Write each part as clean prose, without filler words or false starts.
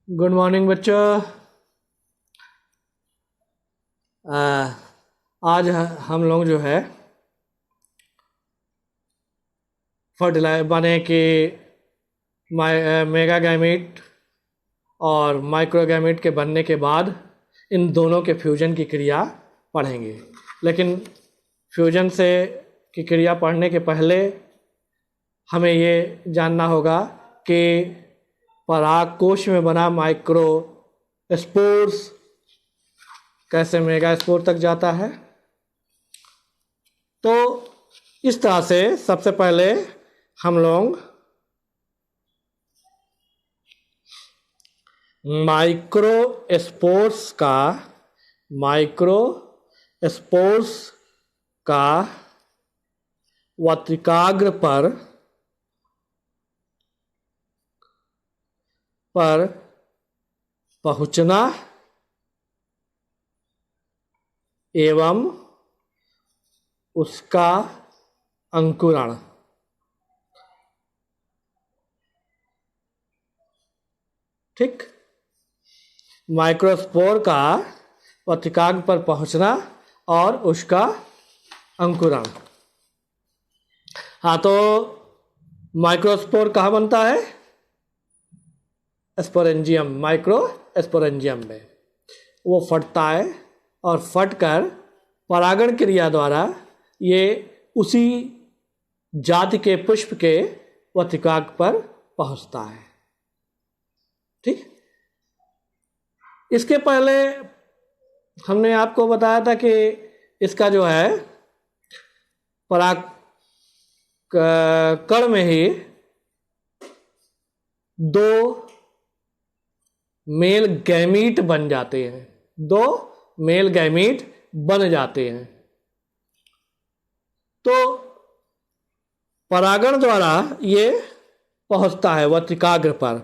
Good morning बच्चों। आज हम लोग जो है फर्टिलाइजर बने कि मेगा गैमीट और माइक्रो गैमीट के बनने के बाद इन दोनों के फ्यूजन की क्रिया पढ़ेंगे। लेकिन फ्यूजन से की क्रिया पढ़ने के पहले हमें ये जानना होगा कि पराग कोश में बना माइक्रो स्पोर्स कैसे मेगा स्पोर तक जाता है। तो इस तरह से सबसे पहले हम लोग माइक्रो स्पोर्स का वर्तिकाग्र पर पहुंचना एवं उसका अंकुरण, ठीक। माइक्रोस्पोर का वर्तिकाग्र पर पहुंचना और उसका अंकुरण। हाँ, तो माइक्रोस्पोर कहाँ बनता है? स्पोरेंजियम, माइक्रो स्पोरेंजियम में वो फटता है और फटकर परागण क्रिया द्वारा ये उसी जाति के पुष्प के वर्तिकाग्र पर पहुंचता है, ठीक। इसके पहले हमने आपको बताया था कि इसका जो है पराग कण में ही दो मेल गैमीट बन जाते हैं, दो मेल गैमीट बन जाते हैं। तो परागण द्वारा ये पहुंचता है वर्तिकाग्र पर,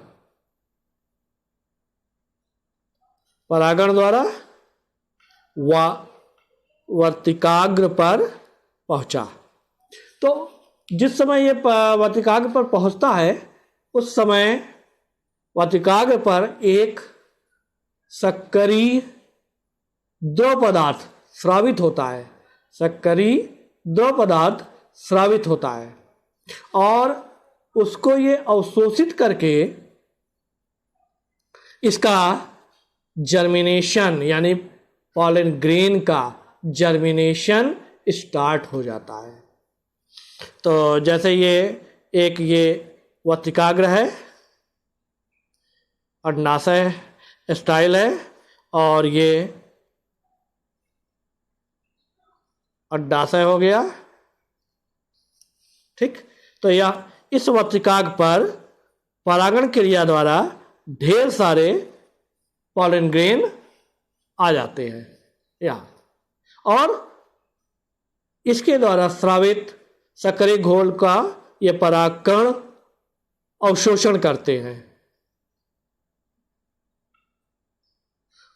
परागण द्वारा वर्तिकाग्र पर पहुंचा। तो जिस समय ये वर्तिकाग्र पर पहुंचता है उस समय वर्तिकाग्र पर एक सक्रिय द्रव पदार्थ स्रावित होता है, सक्रिय द्रव पदार्थ स्रावित होता है और उसको ये अवशोषित करके इसका जर्मिनेशन यानी पॉलन ग्रेन का जर्मिनेशन स्टार्ट हो जाता है। तो जैसे ये वर्तिकाग्र है, अंडाशय स्टाइल है और ये अंडाशय हो गया, ठीक। तो यह इस वर्तिकाग्र पर परागण क्रिया द्वारा ढेर सारे पॉलन ग्रेन आ जाते हैं यहाँ और इसके द्वारा स्रावित सक्रिय घोल का ये परागकण अवशोषण करते हैं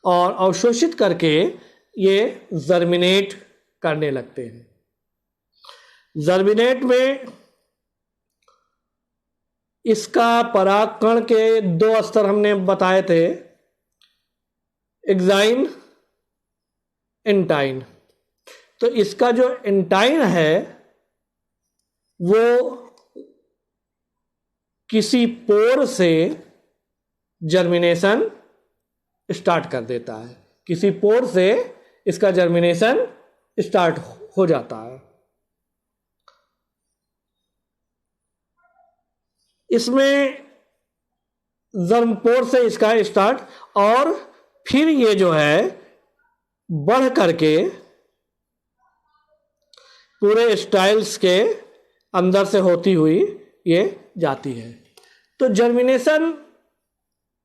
और अवशोषित करके ये जर्मिनेट करने लगते हैं। जर्मिनेट में इसका परागकण के दो स्तर हमने बताए थे, एक्साइन, एंटाइन। तो इसका जो एंटाइन है वो किसी पोर से जर्मिनेशन स्टार्ट कर देता है, किसी पोर से इसका जर्मिनेशन स्टार्ट हो जाता है। इसमें जर्मपोर से इसका स्टार्ट और फिर ये जो है बढ़ करके पूरे स्टाइल्स के अंदर से होती हुई ये जाती है। तो जर्मिनेशन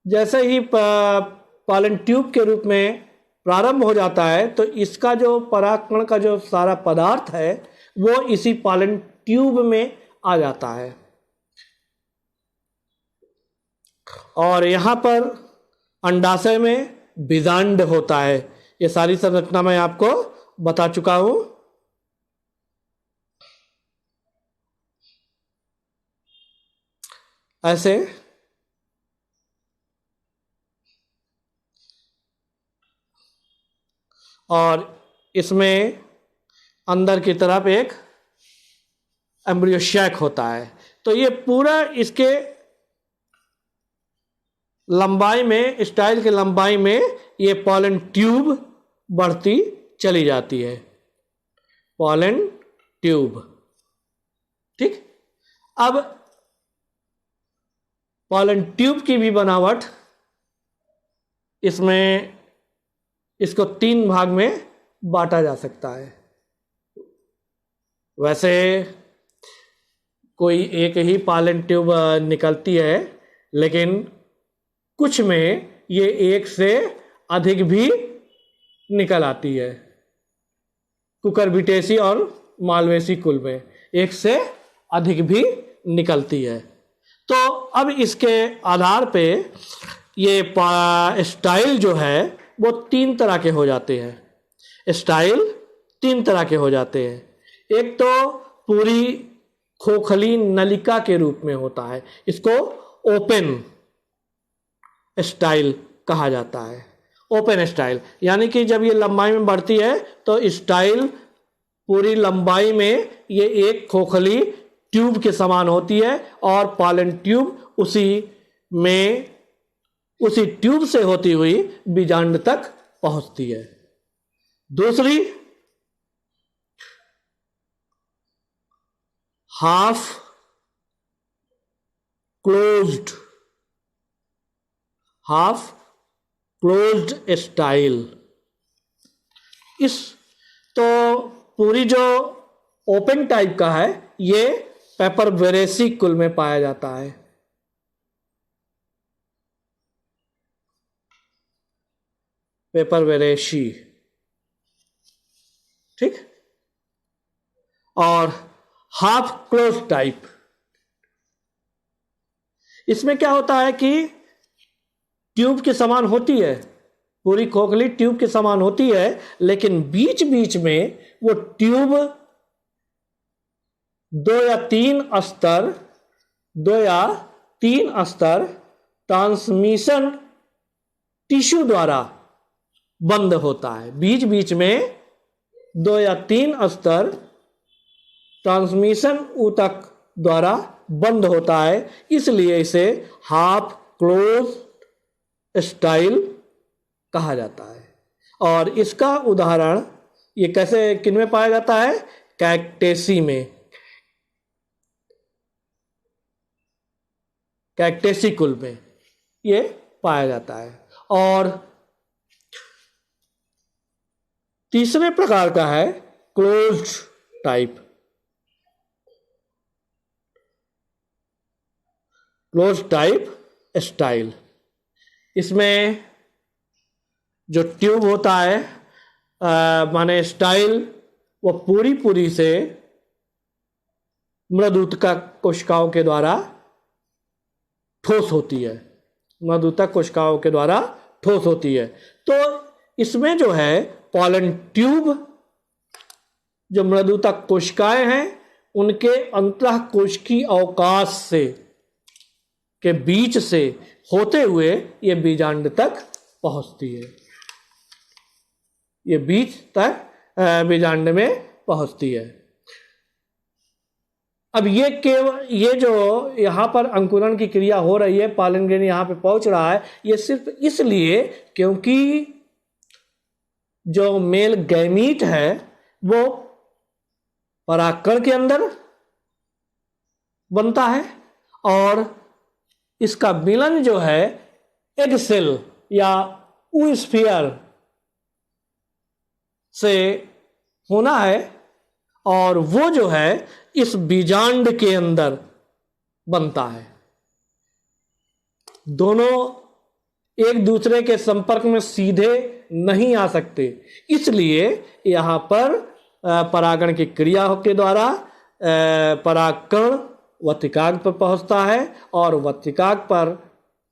जैसे ही पॉलन ट्यूब के रूप में प्रारंभ हो जाता है तो इसका जो परागकण का जो सारा पदार्थ है वो इसी पॉलन ट्यूब में आ जाता है और यहाँ पर अंडाशय में बीजांड होता है। ये सारी संरचना मैं आपको बता चुका हूं। ऐसे और इसमें अंदर की तरफ एक एम्ब्रियो सैक होता है। तो ये पूरा इसके लंबाई में, स्टाइल की लंबाई में ये पॉलन ट्यूब बढ़ती चली जाती है, पॉलन ट्यूब। ठीक, अब पॉलन ट्यूब की भी बनावट, इसमें इसको 3 भाग में बांटा जा सकता है। वैसे कोई एक ही पॉलन ट्यूब निकलती है, लेकिन कुछ में ये एक से अधिक भी निकल आती है। कुकुरबिटेसी और मालवेसी कुल में एक से अधिक भी निकलती है। तो अब इसके आधार पे ये स्टाइल जो है वो 3 तरह के हो जाते हैं। स्टाइल 3 तरह के हो जाते हैं। एक तो पूरी खोखली नलिका के रूप में होता है, इसको ओपन स्टाइल कहा जाता है। ओपन स्टाइल यानी कि जब ये लंबाई में बढ़ती है तो स्टाइल पूरी लंबाई में ये एक खोखली ट्यूब के समान होती है और पॉलन ट्यूब उसी ट्यूब से होती हुई बीजांड तक पहुंचती है। दूसरी हाफ क्लोज्ड स्टाइल। इस तो पूरी जो ओपन टाइप का है ये पेपरबेरेसी कुल में पाया जाता है। पेपरबेरेसी, ठीक। और हाफ क्लोज टाइप, इसमें क्या होता है कि ट्यूब के समान होती है, पूरी खोखली ट्यूब के समान होती है, लेकिन बीच बीच में वो ट्यूब 2 या 3 स्तर ट्रांसमिशन टिश्यू द्वारा बंद होता है। बीच बीच में 2 या 3 स्तर ट्रांसमिशन ऊतक द्वारा बंद होता है, इसलिए इसे हाफ क्लोज स्टाइल कहा जाता है। और इसका उदाहरण ये कैसे किन में पाया जाता है? कैक्टेसी में, कैक्टेसी कुल में ये पाया जाता है। और तीसरे प्रकार का है closed type. Closed type style, इसमें जो ट्यूब होता है माने स्टाइल वो पूरी से मृदुतक कोशिकाओं के द्वारा ठोस होती है, मृदुतक कोशिकाओं के द्वारा ठोस होती है। तो इसमें जो है पॉलन ट्यूब, जो मृदुतक कोशिकाएं हैं उनके अंतःकोशिकीय अवकाश से के बीच से होते हुए ये बीजांड तक पहुंचती है, ये बीच तक बीजांड में पहुंचती है। अब ये जो यहाँ पर अंकुरण की क्रिया हो रही है, पॉलन ग्रेन यहाँ पे पहुंच रहा है, ये सिर्फ इसलिए क्योंकि जो मेल गैमीट है वो परागकण के अंदर बनता है और इसका मिलन जो है एग सेल या oosphere से होना है, और वो जो है इस बीजांड के अंदर बनता है। दोनों एक दूसरे के संपर्क में सीधे नहीं आ सकते, इसलिए यहाँ पर परागण की क्रिया के द्वारा परागकण वत्तिकाग्र पर पहुंचता है और वत्तिकाग्र पर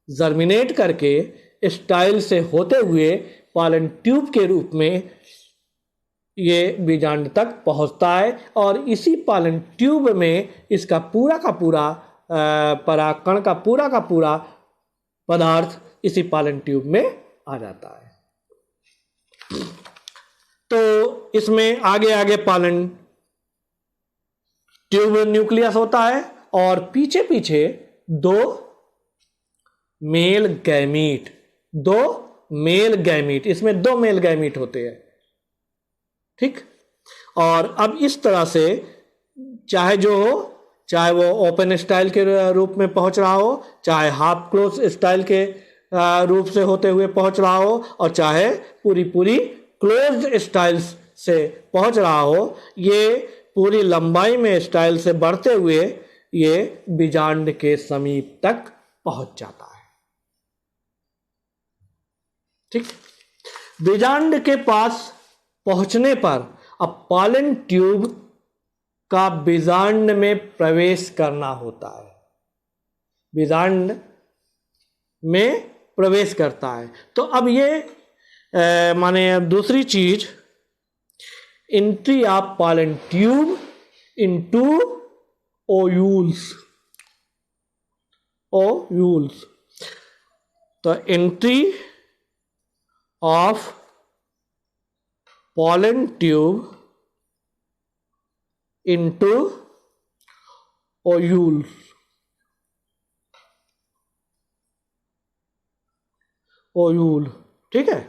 जर्मिनेट करके स्टाइल से होते हुए पॉलन ट्यूब के रूप में ये बीजांड तक पहुंचता है। और इसी पॉलन ट्यूब में इसका पूरा का पूरा परागकण का पूरा पदार्थ इसी पॉलन ट्यूब में आ जाता है। इसमें आगे आगे पॉलन ट्यूब न्यूक्लियस होता है और पीछे पीछे दो मेल गैमीट, इसमें दो मेल गैमीट होते हैं। ठीक, और अब इस तरह से चाहे वो ओपन स्टाइल के रूप में पहुंच रहा हो, चाहे हाफ क्लोज स्टाइल के रूप से होते हुए पहुंच रहा हो, और चाहे पूरी क्लोज्ड स्टाइल से पहुंच रहा हो, ये पूरी लंबाई में स्टाइल से बढ़ते हुए ये बीजांड के समीप तक पहुंच जाता है। ठीक, बीजांड के पास पहुंचने पर अब पॉलन ट्यूब का बीजांड में प्रवेश करना होता है, बीजांड में प्रवेश करता है। तो अब ये माने दूसरी चीज, entry of pollen tube into ovules, तो entry of pollen tube into ovules, ovule. ठीक है,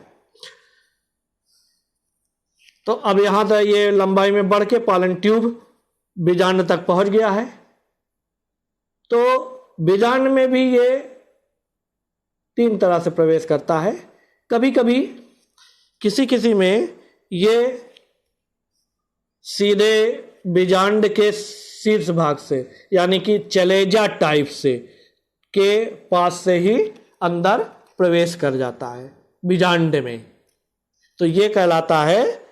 तो अब यहां तक ये लंबाई में बढ़ के पॉलन ट्यूब बीजांड तक पहुंच गया है। तो बीजांड में भी ये तीन तरह से प्रवेश करता है। कभी कभी किसी में ये सीधे बीजांड के शीर्ष भाग से, यानी कि चलेजा टाइप से के पास से ही अंदर प्रवेश कर जाता है बीजांड में, तो ये कहलाता है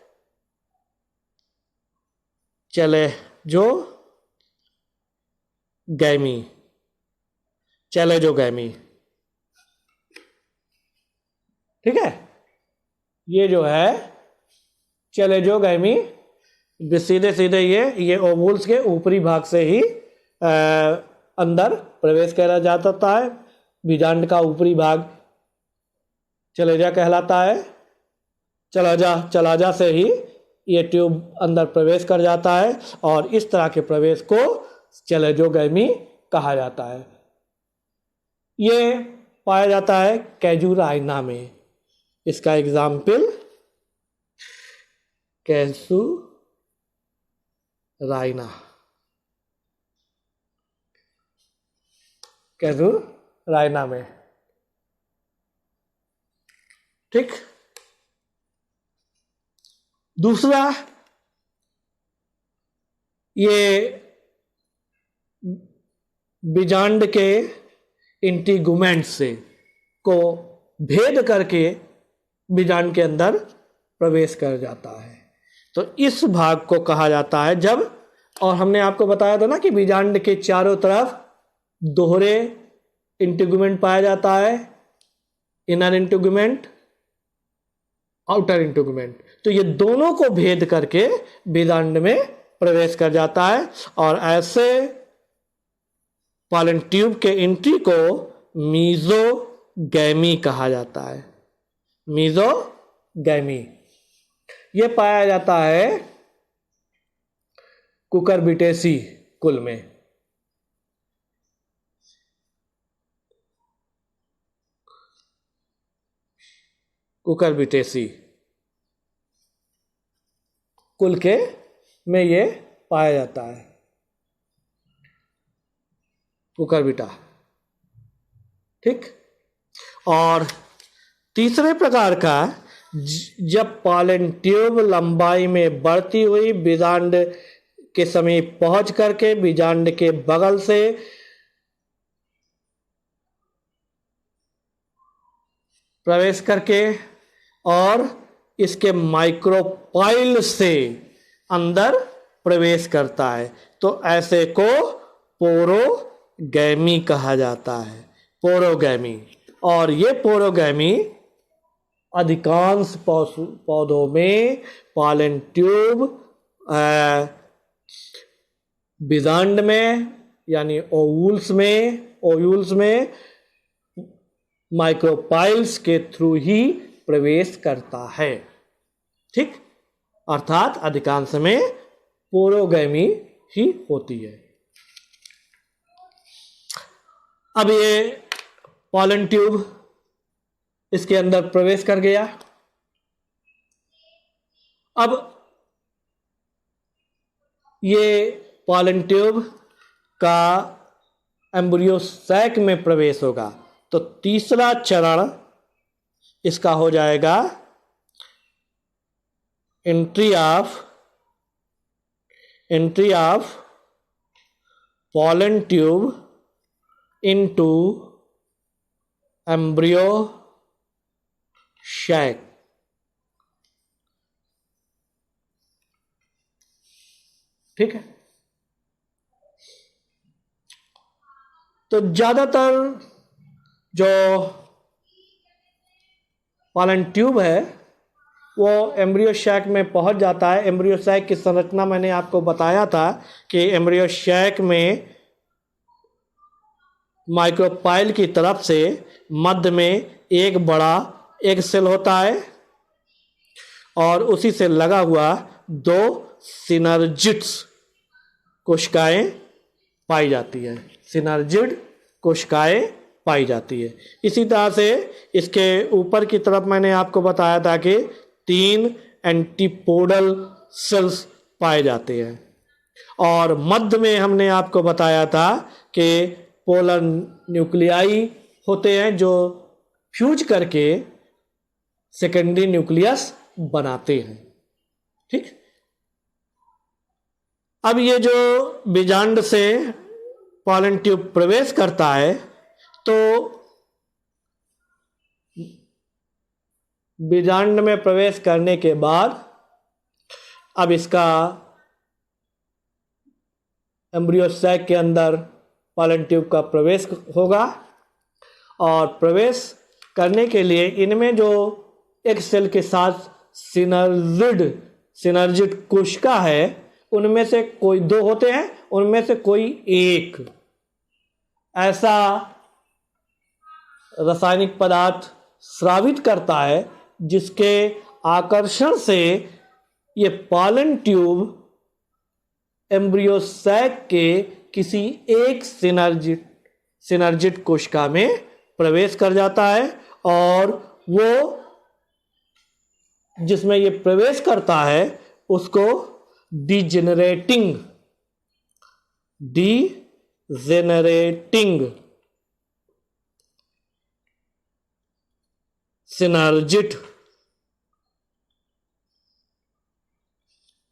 चलेजोगैमी। ठीक है, ये जो है चलेजोगैमी, सीधे ये ओवुल्स के ऊपरी भाग से ही अंदर प्रवेश करा जाता है। बीजांड का ऊपरी भाग चलेजा कहलाता है। चलाजा से ही ये ट्यूब अंदर प्रवेश कर जाता है और इस तरह के प्रवेश को चलेजोगैमी कहा जाता है। ये पाया जाता है कैजुराइना में। इसका एग्जाम्पल कैजुराइना में। ठीक, दूसरा, ये बीजांड के इंटीगुमेंट से को भेद करके बीजांड के अंदर प्रवेश कर जाता है। तो इस भाग को कहा जाता है जब, और हमने आपको बताया था ना कि बीजांड के चारों तरफ दोहरे इंटीगुमेंट पाया जाता है, इनर इंटीगुमेंट, आउटर इंटीगुमेंट। तो ये दोनों को भेद करके बीजांड में प्रवेश कर जाता है और ऐसे पॉलन ट्यूब के एंट्री को मीजोगैमी कहा जाता है। मीजोगैमी ये पाया जाता है कुकुरबिटेसी कुल में। कुकुरबिटेसी कुल के में ये पाया जाता है, कुकुरबिटा। ठीक, और तीसरे प्रकार का, जब पॉलन ट्यूब लंबाई में बढ़ती हुई बीजांड के समीप पहुंच करके बीजांड के बगल से प्रवेश करके और इसके माइक्रोपाइल से अंदर प्रवेश करता है, तो ऐसे को पोरोगैमी कहा जाता है। पोरोगैमी। और ये पोरोगैमी अधिकांश पौधों में पॉलन ट्यूब बीजांड में यानी ओव्यूल्स में माइक्रोपाइल्स के थ्रू ही प्रवेश करता है। ठीक, अर्थात अधिकांश में पोरोगैमी ही होती है। अब ये पॉलन ट्यूब इसके अंदर प्रवेश कर गया। अब ये पॉलन ट्यूब का एम्ब्रियो सैक में प्रवेश होगा, तो तीसरा चरण इसका हो जाएगा entry of pollen tube into embryo sac. ठीक है, तो ज्यादातर जो पॉलन ट्यूब है वो एम्ब्रियो सैक में पहुंच जाता है। एम्ब्रियो सैक की संरचना मैंने आपको बताया था कि एम्ब्रियो सैक में माइक्रोपाइल की तरफ से मध्य में एक बड़ा एग सेल होता है और उसी से लगा हुआ दो सिनर्जिड्स कोशिकाएं पाई जाती है। सिनर्जिड कोशिकाएं पाई जाती है। इसी तरह से इसके ऊपर की तरफ मैंने आपको बताया था कि 3 एंटीपोडल सेल्स पाए जाते हैं और मध्य में हमने आपको बताया था कि पोलर न्यूक्लियाई होते हैं जो फ्यूज करके सेकेंडरी न्यूक्लियस बनाते हैं। ठीक, अब ये जो बीजांड से पॉलन ट्यूब प्रवेश करता है तो बीजांड में प्रवेश करने के बाद अब इसका एम्ब्रियो सैक के अंदर पॉलन ट्यूब का प्रवेश होगा और प्रवेश करने के लिए इनमें जो एक सेल के साथ सिनर्जिड कोशिका है उनमें से कोई 2 होते हैं, उनमें से कोई एक ऐसा रासायनिक पदार्थ स्रावित करता है जिसके आकर्षण से ये पॉलन ट्यूब एम्ब्रियो सैक के किसी एक सिनर्जिड कोशिका में प्रवेश कर जाता है और वो जिसमें ये प्रवेश करता है उसको डिजेनरेटिंग सिनर्जिड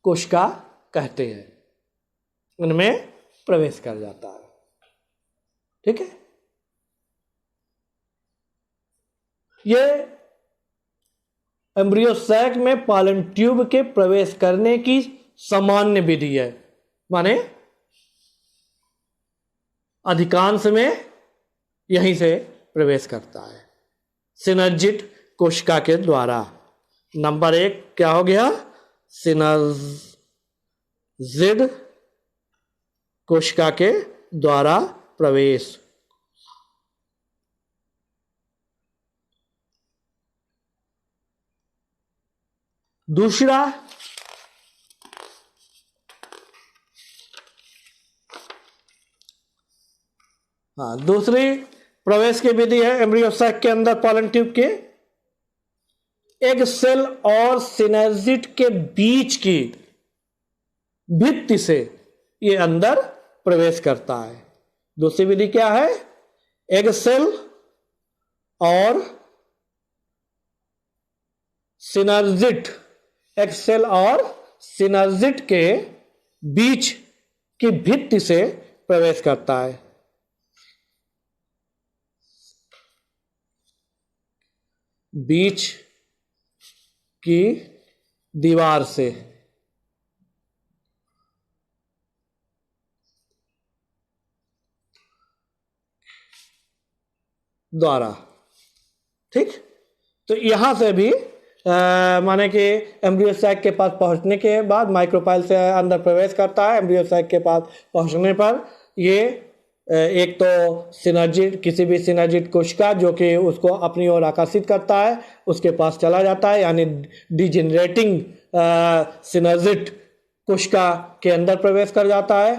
कोशिका कहते हैं। उनमें प्रवेश कर जाता है। ठीक है, ये एम्ब्रियो सैक में पॉलन ट्यूब के प्रवेश करने की सामान्य विधि है, माने अधिकांश में यहीं से प्रवेश करता है सिनर्जिड कोशिका के द्वारा। नंबर 1 क्या हो गया? सिनर्जिड कोशिका के द्वारा प्रवेश। दूसरा दूसरी प्रवेश की विधि है एम्ब्रियो सैक के अंदर पॉलन ट्यूब के एक सेल और सिनर्जिड के बीच की भित्ति से ये अंदर प्रवेश करता है। दूसरी विधि क्या है? एग सेल और सिनर्जिड, एग सेल और सिनर्जिड के बीच की भित्ति से प्रवेश करता है। बीच की दीवार से द्वारा। ठीक, तो यहां से भी माने कि एम्ब्रियो सैक के पास पहुंचने के बाद माइक्रोपाइल से अंदर प्रवेश करता है। एम्ब्रियो सैक के पास पहुंचने पर ये एक तो सिनर्जिड, किसी भी सिनर्जिड कोशिका जो कि उसको अपनी ओर आकर्षित करता है उसके पास चला जाता है, यानी डिजेनरेटिंग सिनर्जिड कोशिका के अंदर प्रवेश कर जाता है।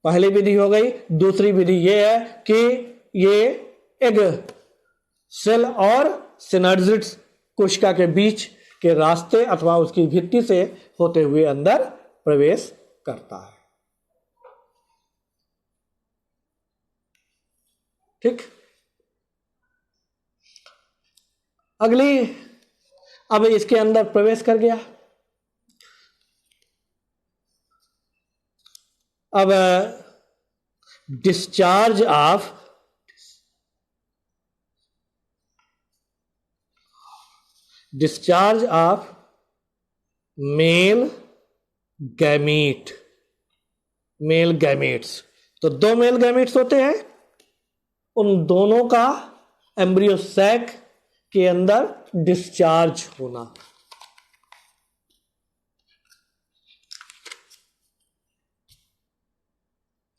पहली विधि हो गई। दूसरी विधि ये है कि ये एक सेल और सिनर्जिड कोशिका के बीच के रास्ते अथवा उसकी भित्ति से होते हुए अंदर प्रवेश करता है। ठीक। अगली, अब इसके अंदर प्रवेश कर गया। अब डिस्चार्ज ऑफ मेल गैमीट्स। तो दो मेल गैमीट्स होते हैं, उन दोनों का एम्ब्रियो सैक के अंदर डिस्चार्ज होना।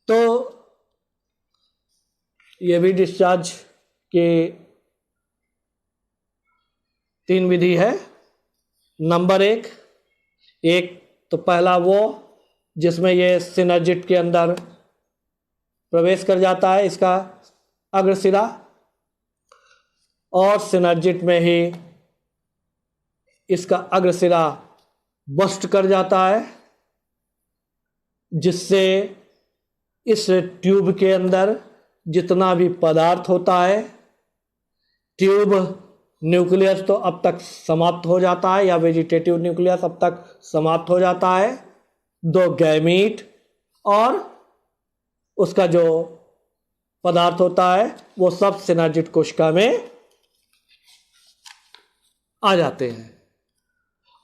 तो ये भी डिस्चार्ज के 3 विधि है। नंबर एक तो पहला वो जिसमें ये सिनर्जिड के अंदर प्रवेश कर जाता है, इसका अग्रसिरा, और सिनर्जिड में ही इसका अग्रसिरा बस्ट कर जाता है, जिससे इस ट्यूब के अंदर जितना भी पदार्थ होता है, ट्यूब न्यूक्लियस तो अब तक समाप्त हो जाता है, या वेजिटेटिव न्यूक्लियस अब तक समाप्त हो जाता है। 2 गैमीट और उसका जो पदार्थ होता है वो सब सिनर्जिड कोशिका में आ जाते हैं,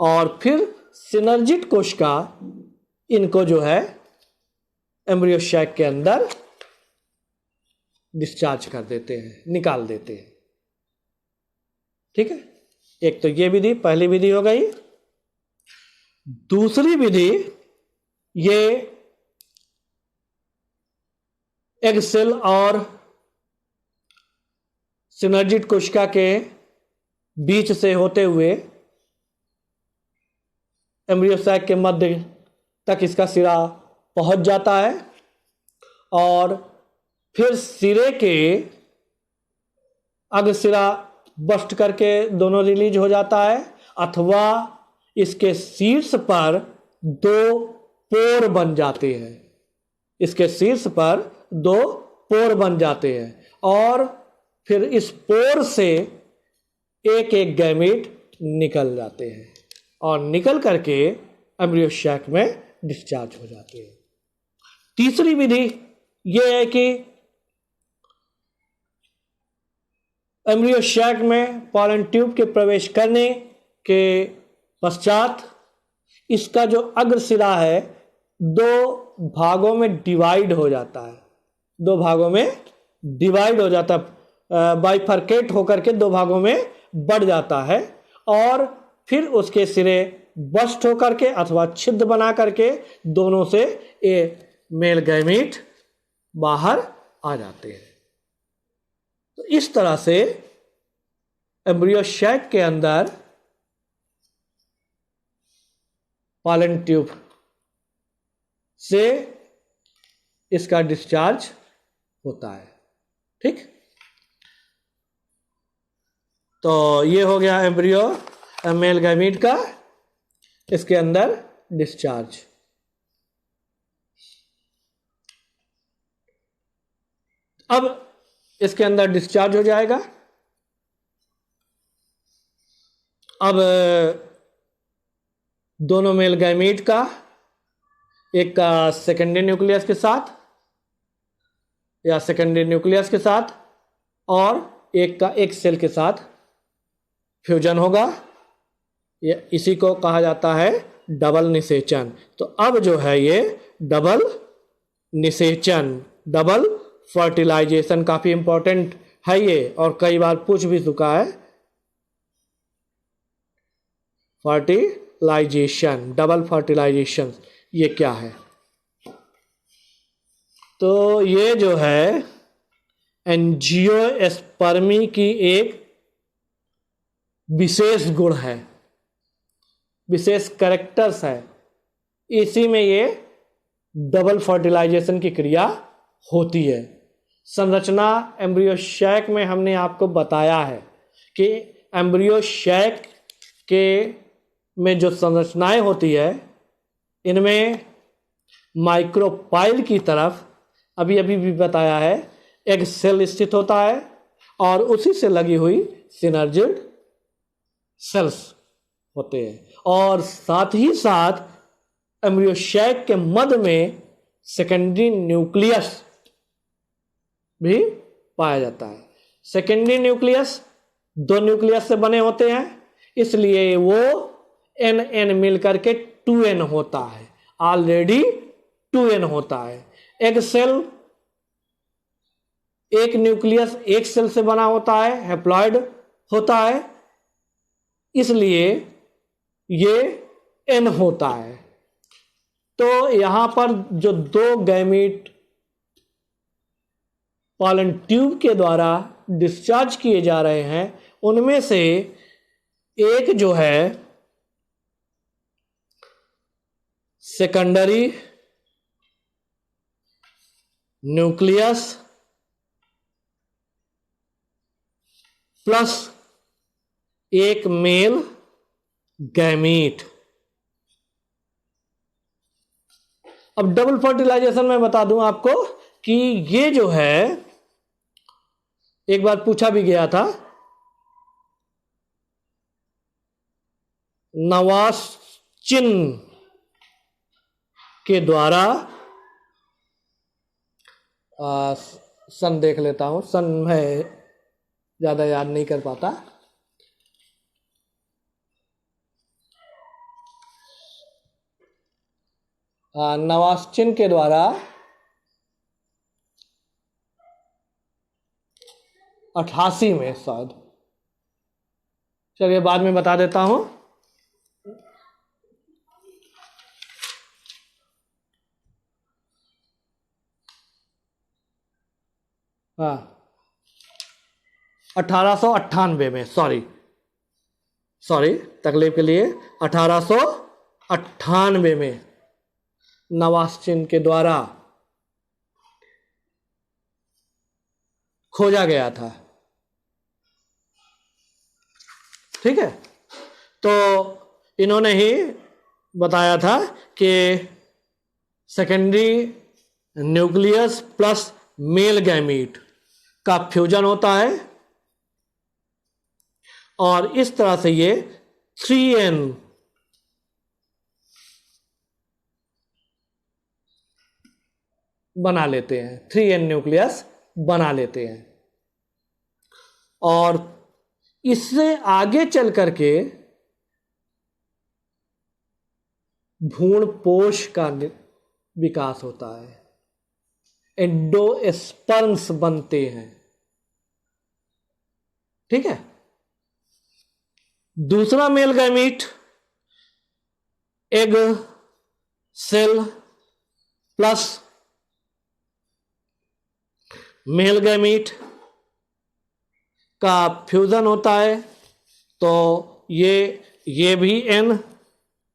और फिर सिनर्जिड कोशिका इनको जो है एम्ब्रियो सैक के अंदर डिस्चार्ज कर देते हैं, निकाल देते हैं। ठीक है। एक तो ये विधि, पहली विधि हो गई। दूसरी विधि, ये एग सेल और सिनर्जिड कोशिका के बीच से होते हुए एम्ब्रियो सैक के मध्य तक इसका सिरा पहुंच जाता है, और फिर सिरे के अग्रसिरा बस्ट करके दोनों रिलीज हो जाता है, अथवा इसके शीर्ष पर 2 पोर बन जाते हैं। इसके शीर्ष पर 2 पोर बन जाते हैं, और फिर इस पोर से एक एक गैमीट निकल जाते हैं, और निकल करके एम्ब्रियो सैक में डिस्चार्ज हो जाते हैं। तीसरी विधि यह है कि एम्ब्रियो सैक में पॉलन ट्यूब के प्रवेश करने के पश्चात इसका जो अग्रसिरा है 2 भागों में डिवाइड हो जाता है। 2 भागों में डिवाइड हो जाता है, बाइफरकेट होकर के 2 भागों में बढ़ जाता है, और फिर उसके सिरे बस्ट होकर के अथवा छिद्र बना करके दोनों से ये मेल गैमीट बाहर आ जाते हैं। तो इस तरह से एम्ब्रियो सैक के अंदर पॉलन ट्यूब से इसका डिस्चार्ज होता है। ठीक। तो ये हो गया एम्ब्रियो मेल गैमीट का, इसके अंदर डिस्चार्ज। अब इसके अंदर डिस्चार्ज हो जाएगा। अब दोनों मेल गैमीट का, एक का सेकेंडरी न्यूक्लियस के साथ या सेकेंडरी न्यूक्लियस के साथ, और एक का एक सेल के साथ फ्यूजन होगा। इसी को कहा जाता है डबल निषेचन। तो अब जो है ये डबल निषेचन, डबल फर्टिलाइजेशन काफी इंपॉर्टेंट है ये, और कई बार पूछ भी चुका है। फर्टिलाइजेशन, डबल फर्टिलाइजेशन ये क्या है? तो ये जो है एंजियोस्पर्मी की एक विशेष गुण है, विशेष कैरेक्टर्स है। इसी में ये डबल फर्टिलाइजेशन की क्रिया होती है। संरचना एम्ब्रियोशैक में हमने आपको बताया है कि एम्ब्रियोशैक के में जो संरचनाएं होती है, इनमें माइक्रोपाइल की तरफ अभी अभी भी बताया है एक सेल स्थित होता है और उसी से लगी हुई सिनर्जिड सेल्स होते हैं, और साथ ही साथ एम्ब्रियोशैक के मध्य में सेकेंडरी न्यूक्लियस भी पाया जाता है। सेकेंडरी न्यूक्लियस 2 न्यूक्लियस से बने होते हैं, इसलिए वो एन मिलकर के 2n होता है, ऑलरेडी 2n होता है। एक सेल, एक न्यूक्लियस एक सेल से बना होता है, हैप्लॉइड होता है, इसलिए ये n होता है। तो यहां पर जो 2 गैमीट पॉलन ट्यूब के द्वारा डिस्चार्ज किए जा रहे हैं, उनमें से एक जो है सेकेंडरी न्यूक्लियस प्लस एक मेल गैमीट। अब डबल फर्टिलाइजेशन में बता दूं आपको कि ये जो है, एक बार पूछा भी गया था, नवास्चिन के द्वारा, सन देख लेता हूं, सन मैं ज्यादा याद नहीं कर पाता। नवास्चिन के द्वारा 88 में शायद, चलिए बाद में बता देता हूं। हाँ, 1898 में, सॉरी तकलीफ के लिए, 1898 में नवास्चिन के द्वारा खोजा गया था। ठीक है, तो इन्होंने ही बताया था कि secondary nucleus plus male gamete का फ्यूजन होता है और इस तरह से ये 3n बना लेते हैं, 3n न्यूक्लियस बना लेते हैं। और इससे आगे चल करके भ्रूणपोष का विकास होता है, एंडोस्पर्म्स बनते हैं। ठीक है, दूसरा male gamete egg cell plus male gamete का फ्यूजन होता है, तो ये भी n,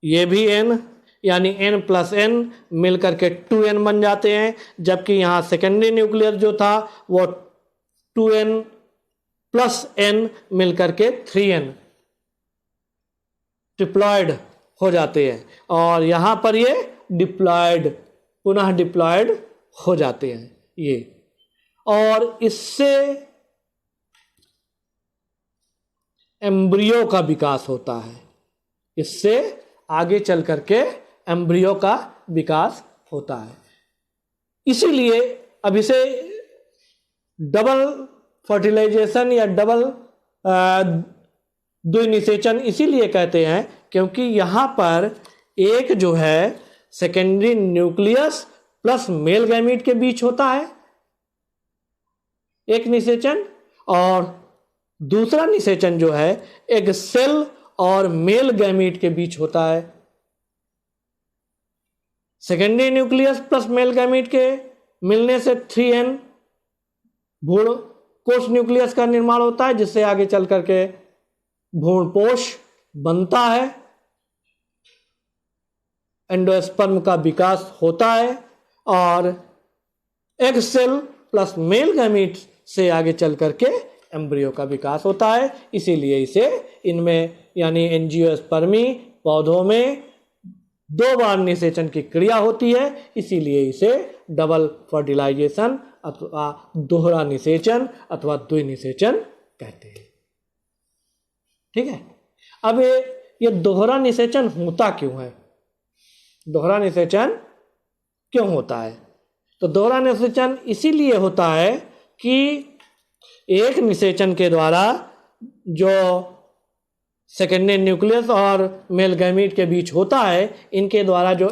ये भी n, यानी n प्लस n मिलकर के 2n बन जाते हैं, जबकि यहाँ सेकेंडरी न्यूक्लियस जो था वो 2n प्लस n मिलकर के 3n डिप्लॉयड हो जाते हैं, और यहाँ पर ये डिप्लॉयड, पुनः डिप्लॉयड हो जाते हैं ये। और इससे एम्ब्रियो का विकास होता है, इससे आगे चल करके एम्ब्रियो का विकास होता है। इसीलिए अब इसे डबल फर्टिलाइजेशन या डबल द्विनिषेचन इसीलिए कहते हैं क्योंकि यहाँ पर एक जो है secondary nucleus plus male gamete के बीच होता है एक निषेचन, और दूसरा निषेचन जो है एक सेल और मेल गैमीट के बीच होता है। Secondary nucleus plus male gamete के मिलने से 3n भ्रूण कोश न्यूक्लियस का निर्माण होता है, जिससे आगे चल करके भ्रूणपोष बनता है, एंडोस्पर्म का विकास होता है और egg cell plus male gamete से आगे चल करके एम्ब्रियो का विकास होता है। इसीलिए इसे इनमें यानी एंजियोस्पर्मी पौधों में 2 बार निषेचन की क्रिया होती है, इसीलिए इसे डबल फर्टिलाइजेशन अथवा दोहरा निषेचन अथवा द्विनिषेचन कहते हैं। ठीक है, अब ये दोहरा निषेचन होता क्यों है? दोहरा निषेचन क्यों होता है? तो दोहरा निषेचन इसीलिए होता है कि एक निषेचन के द्वारा जो सेकेंडरी न्यूक्लियस और मेल गैमीट के बीच होता है, इनके द्वारा जो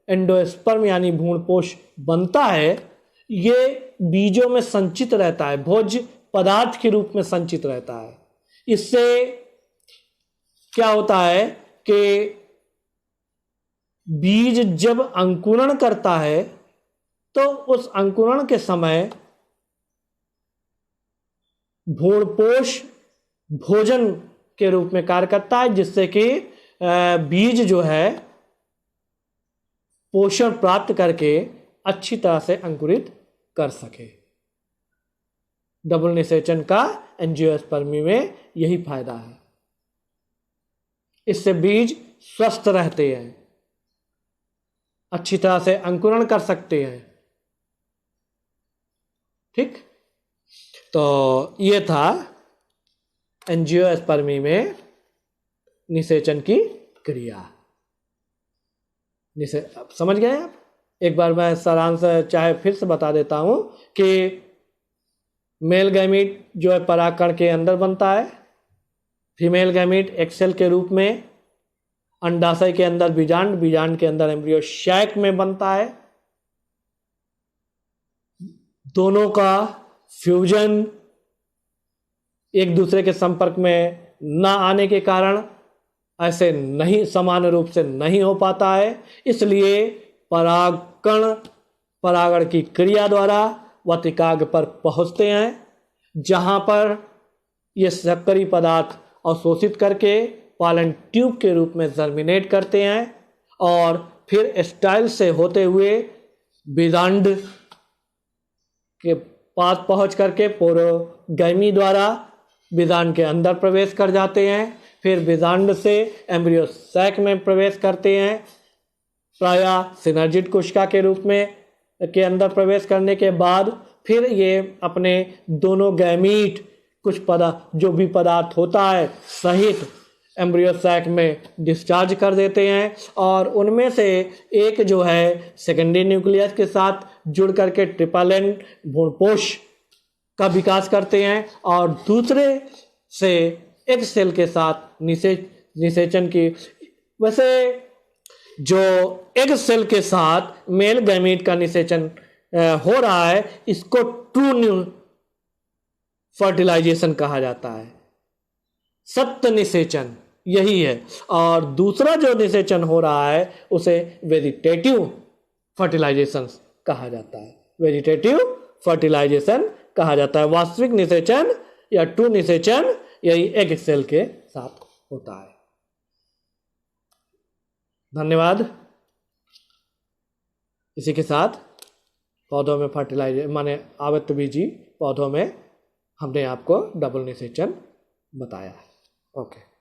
एंडोस्पर्म यानी भ्रूणपोष बनता है, ये बीजों में संचित रहता है, भोज्य पदार्थ के रूप में संचित रहता है। इससे क्या होता है कि बीज जब अंकुरण करता है तो उस अंकुरण के समय भ्रूणपोष भोजन के रूप में कार्य करता है, जिससे कि बीज जो है पोषण प्राप्त करके अच्छी तरह से अंकुरित कर सके। डबल निषेचन का एंजियोस्पर्मी में यही फायदा है। इससे बीज स्वस्थ रहते हैं, अच्छी तरह से अंकुरण कर सकते हैं। ठीक, तो ये था एंजियोस्पर्मी में निषेचन की क्रिया। समझ गए आप? एक बार मैं सारांश चाहे फिर से बता देता हूं कि मेल गैमीट जो है परागकण के अंदर बनता है, फीमेल गैमीट एक सेल के रूप में अंडाशय के अंदर बीजांड, बीजांड के अंदर एम्ब्रियो शैक में बनता है। दोनों का फ्यूजन एक दूसरे के संपर्क में न आने के कारण ऐसे नहीं समान रूप से नहीं हो पाता है, इसलिए परागण की क्रिया द्वारा वतिकाग्र पर पहुंचते हैं, जहां पर ये सक्रिय पदार्थ अवशोषित करके पालन ट्यूब के रूप में जर्मिनेट करते हैं और फिर स्टाइल से होते हुए बीजांड के पास पहुंच करके पोरोगैमी द्वारा बीजांड के अंदर प्रवेश कर जाते हैं। फिर बीजांड से एम्ब्रियो सैक में प्रवेश करते हैं, प्रायः सिनर्जिड कोशिका के रूप में के अंदर प्रवेश करने के बाद फिर ये अपने दोनों गैमीट कुछ पदार्थ जो भी पदार्थ होता है सहित एम्ब्रियो सैक में डिस्चार्ज कर देते हैं और उनमें से एक जो है सेकेंडरी न्यूक्लियस के साथ जुड़ करके ट्रिपल एंड भ्रूणपोष का विकास करते हैं और दूसरे से एक सेल के साथ निषेचन की। वैसे जो एक सेल के साथ मेल गैमीट का निषेचन हो रहा है, इसको ट्रू न्यू फर्टिलाइजेशन कहा जाता है, सत्य निषेचन यही है। और दूसरा जो निषेचन हो रहा है उसे वेजिटेटिव फर्टिलाइजेशन कहा जाता है, वेजिटेटिव फर्टिलाइजेशन कहा जाता है। वास्तविक निषेचन या ट्रू निषेचन यही एग सेल के साथ होता है। धन्यवाद। इसी के साथ पौधों में फर्टिलाइजेशन माने आवृतबीजी पौधों में हमने आपको डबल निषेचन बताया है। ओके।